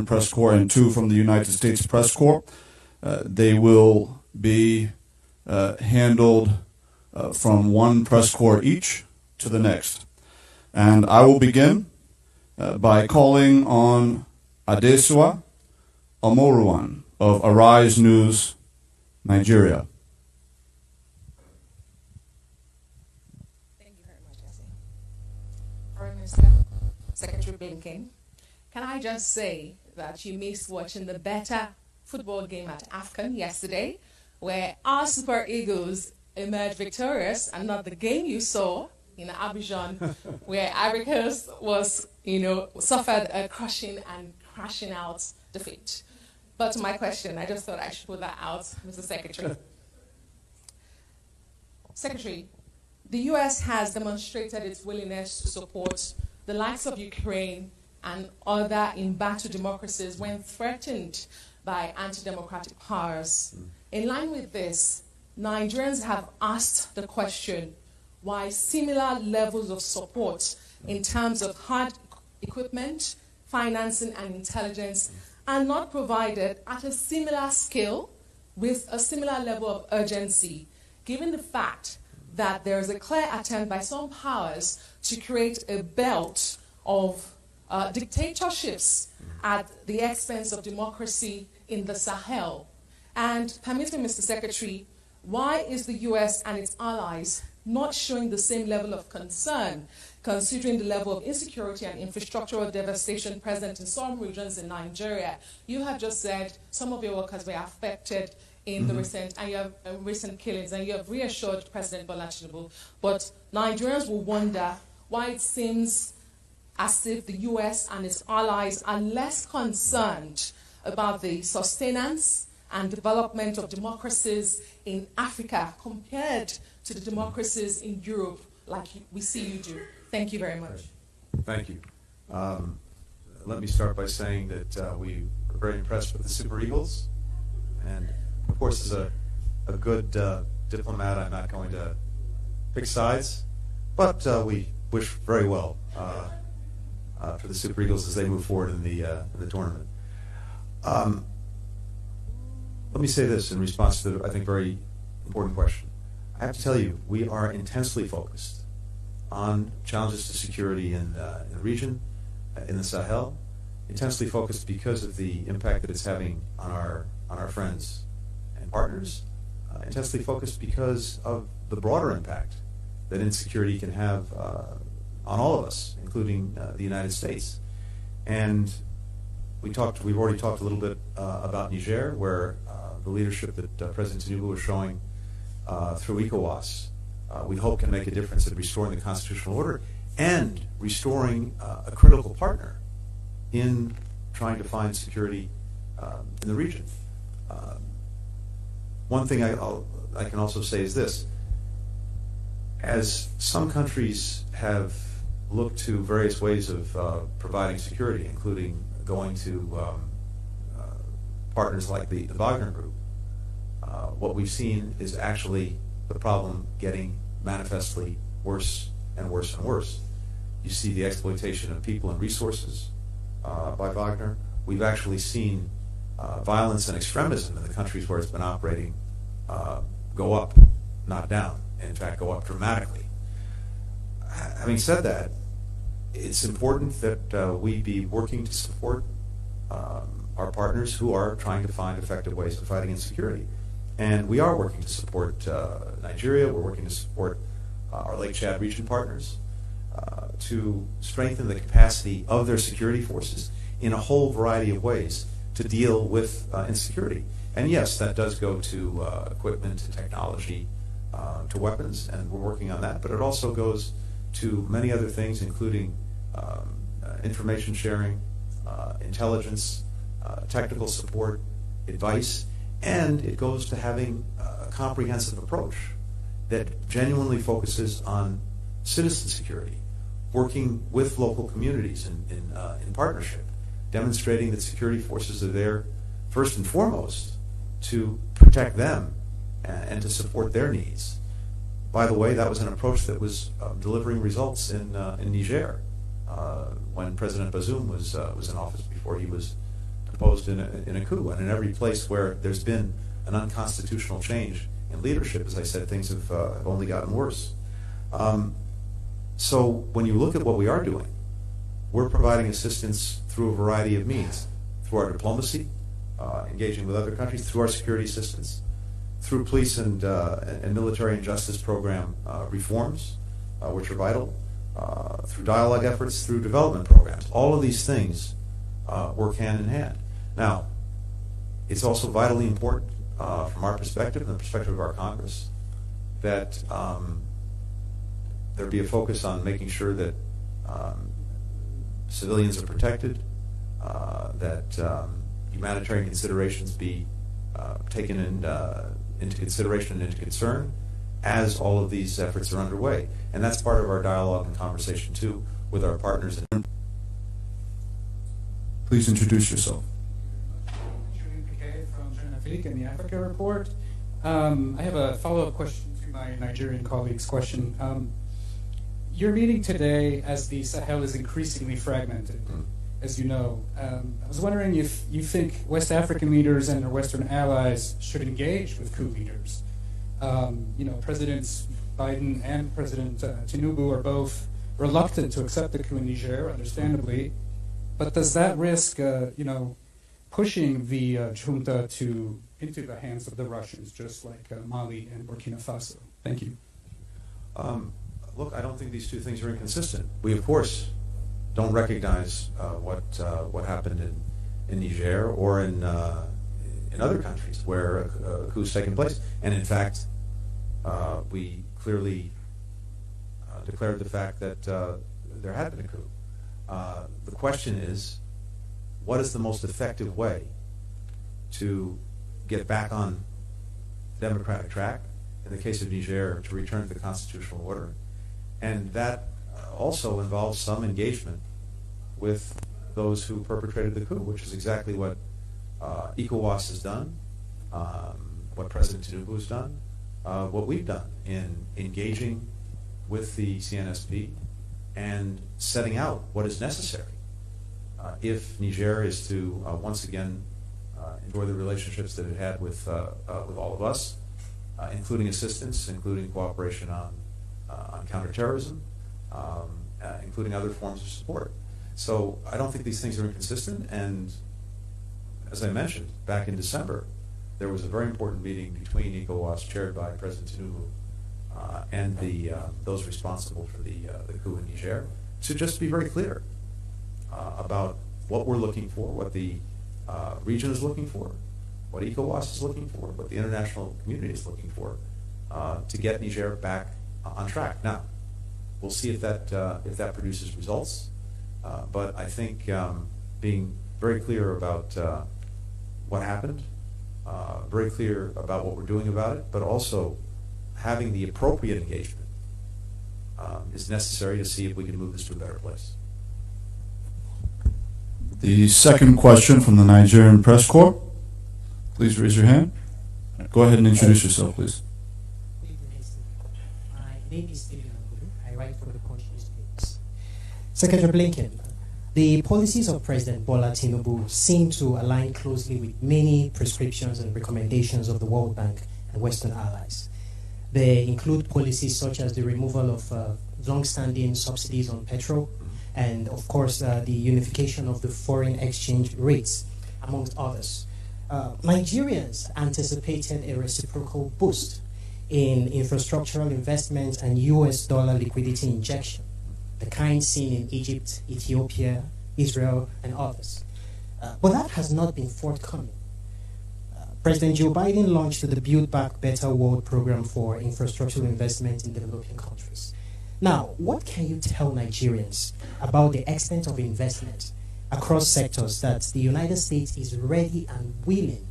Nigerian Press Corps and 2 from the United States Press Corps. They will be handled from one press corps each to the next. And I will begin by calling on Adesua Omoruwan of Arise News, Nigeria. Thank you very much, Jesse. Foreign Minister, Secretary Blinken, can I just say that you missed watching the better football game at AFCON yesterday, where our Super Eagles emerged victorious, and not the game you saw in Abidjan, where Ivory Coast was, suffered a crushing and crashing out defeat. But to my question, I just thought I should put that out, Mr. Secretary. Secretary, the U.S. has demonstrated its willingness to support the likes of Ukraine and other in-battle democracies when threatened by anti-democratic powers. In line with this, Nigerians have asked the question why similar levels of support in terms of hard equipment, financing, and intelligence are not provided at a similar scale with a similar level of urgency, given the fact that there is a clear attempt by some powers to create a belt of dictatorships at the expense of democracy in the Sahel. And permit me, Mr. Secretary, why is the U.S. and its allies not showing the same level of concern, considering the level of insecurity and infrastructural devastation present in some regions in Nigeria? You have just said some of your workers were affected in the recent killings, and you have reassured President Bola Tinubu. But Nigerians will wonder why it seems as if the U.S. and its allies are less concerned about the sustenance and development of democracies in Africa compared to the democracies in Europe, like we see you do. Thank you very much. Thank you. Let me start by saying that we are very impressed with the Super Eagles. And of course, as a good diplomat, I'm not going to pick sides, but we wish very well for the Super Eagles as they move forward in the tournament. Let me say this in response to the, I think, very important question. I have to tell you, we are intensely focused on challenges to security in the region, in the Sahel, intensely focused because of the impact that it's having on our friends and partners, intensely focused because of the broader impact that insecurity can have on all of us, including the United States. And we've already talked a little bit about Niger, where the leadership that President Tinubu was showing through ECOWAS, we hope can make a difference in restoring the constitutional order and restoring a critical partner in trying to find security in the region. One thing I can also say is this. As some countries have looked to various ways of providing security, including going to partners like the Wagner Group, what we've seen is actually the problem getting manifestly worse and worse and worse. You see the exploitation of people and resources by Wagner. We've actually seen violence and extremism in the countries where it's been operating go up, not down, and in fact go up dramatically. Having said that, it's important that we be working to support our partners who are trying to find effective ways of fighting insecurity. And we are working to support Nigeria. We're working to support our Lake Chad region partners to strengthen the capacity of their security forces in a whole variety of ways to deal with insecurity. And yes, that does go to equipment, to technology, to weapons, and we're working on that. But it also goes to many other things, including information sharing, intelligence, technical support, advice, and it goes to having a comprehensive approach that genuinely focuses on citizen security, working with local communities in partnership, demonstrating that security forces are there first and foremost to protect them and to support their needs. By the way, that was an approach that was delivering results in Niger when President Bazoum was in office before he was proposed in a coup. And in every place where there's been an unconstitutional change in leadership, as I said, things have only gotten worse. So when you look at what we are doing, we're providing assistance through a variety of means, through our diplomacy, engaging with other countries, through our security assistance, through police and military and justice program reforms, which are vital, through dialogue efforts, through development programs. All of these things work hand in hand. Now, it's also vitally important from our perspective and the perspective of our Congress that there be a focus on making sure that civilians are protected, that humanitarian considerations be taken into consideration and into concern as all of these efforts are underway. And that's part of our dialogue and conversation, too, with our partners. Please introduce yourself. From in the Africa Report. I have a follow-up question to my Nigerian colleague's question. Your meeting today, as the Sahel is increasingly fragmented, as you know, I was wondering if you think West African leaders and their Western allies should engage with coup leaders. Presidents Biden and President Tinubu are both reluctant to accept the coup in Niger, understandably. But does that risk, pushing the junta into the hands of the Russians, just like Mali and Burkina Faso? Thank you. Look, I don't think these two things are inconsistent. We, of course, don't recognize what happened in Niger or in other countries where a coup has taken place. And in fact, we clearly declared the fact that there had been a coup. The question is, what is the most effective way to get back on the democratic track, in the case of Niger, to return to the constitutional order? And that also involves some engagement with those who perpetrated the coup, which is exactly what ECOWAS has done, what President Tinubu has done, what we've done in engaging with the CNSP and setting out what is necessary if Niger is to once again enjoy the relationships that it had with all of us, including assistance, including cooperation on counterterrorism, including other forms of support. So I don't think these things are inconsistent. And as I mentioned, back in December, there was a very important meeting between ECOWAS, chaired by President Tinubu, and those responsible for the coup in Niger, to just be very clear about what we're looking for, what the region is looking for, what ECOWAS is looking for, what the international community is looking for, to get Niger back on track. Now, we'll see if that produces results. But I think being very clear about what happened, very clear about what we're doing about it, but also having the appropriate engagement is necessary to see if we can move this to a better place. The second question from the Nigerian Press Corps. Please raise your hand. Go ahead and introduce yourself, please. My name is Stephen Angudu. I write for the Punch newspapers. Secretary Blinken, the policies of President Bola Tinubu seem to align closely with many prescriptions and recommendations of the World Bank and Western allies. They include policies such as the removal of long-standing subsidies on petrol, and of course the unification of the foreign exchange rates, amongst others. Nigerians anticipated a reciprocal boost in infrastructural investment and US dollar liquidity injection, the kind seen in Egypt, Ethiopia, Israel, and others. But that has not been forthcoming. President Joe Biden launched the Build Back Better World program for infrastructural investment in developing countries. Now, what can you tell Nigerians about the extent of investment across sectors that the United States is ready and willing